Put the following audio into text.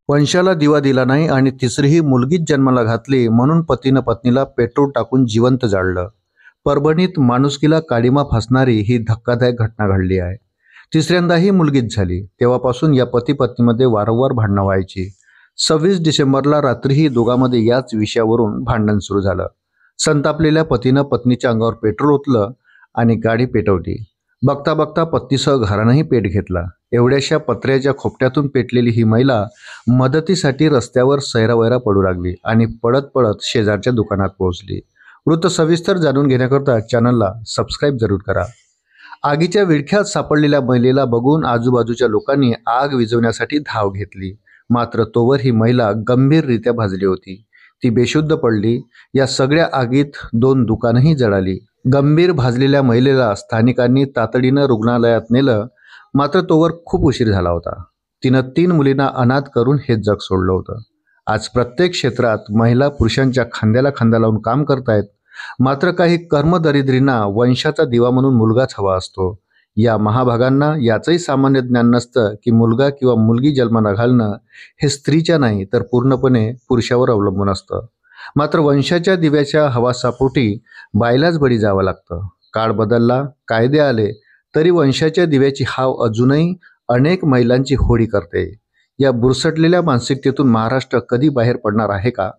वंशाला दिवा दिला नाही आणि तिसरीही मुलगीच जन्माला घातली म्हणून पतीनं पत्नीला पेट्रोल टाकून जिवंत जाळलं. परभणीत माणुसकीला काळिमा फासणारी ही धक्कादायक घटना घडली आहे. तिसऱ्यांदाही मुलगीच झाली. तेव्हापासून या पती पत्नीमध्ये वारंवार भांडणं व्हायची. 26 डिसेंबरला रात्रीही दोघांमध्ये याच विषयावरून भांडण सुरू झालं. संतापलेल्या पतीनं पत्नीच्या अंगावर पेट्रोल ओतलं आणि गाडी पेटवली. बघता बघता पत्नीसह घरानंही पेट घेतला. एवढ्याशा पत्र्याच्या खोपट्यातून पेटलेली ही महिला मदतीसाठी रस्त्यावर सैरावैरा पडू लागली आणि पळत पळत शेजारच्या दुकानात पोहोचली. वृत्त सविस्तर जाणून घेण्याकरता चॅनलला सबस्क्राईब जरूर करा. आगीच्या विळख्यात सापडलेल्या महिलेला बघून आजूबाजूच्या लोकांनी आग विझवण्यासाठी धाव घेतली. मात्र तोवर ही महिला गंभीररित्या भाजली होती. ती बेशुद्ध पडली. या सगळ्या आगीत 2 दुकानंही जळाली. गंभीर भाजलेल्या महिलेला स्थानिकांनी तातडीनं रुग्णालयात नेलं. मात्र तोवर खूप उशीर झाला होता. तिनं 3 मुलींना अनाथ करून हे जग सोडलं होतं. आज प्रत्येक क्षेत्रात महिला पुरुषांच्या खांद्याला खांदा लावून काम करतायत. मात्र काही कर्मदरिद्रींना वंशाचा दिवा म्हणून मुलगाच हवा असतो. या महाभागांना याचंही सामान्य ज्ञान नसतं की मुलगा किंवा मुलगी जन्माला घालणं हे स्त्रीच्या नाही तर पूर्णपणे पुरुषावर अवलंबून असतं. मात्र वंशाच्या दिव्याच्या हवासापोटी बायलाच बळी जावं लागतं. काळ बदलला, कायदे आले, तरी वंशाच्या दिव्याची हाव अजूनही अनेक महिलांची होळी करते. या बुरसटलेल्या मानसिकतेतून महाराष्ट्र कधी बाहेर पडणार आहे का?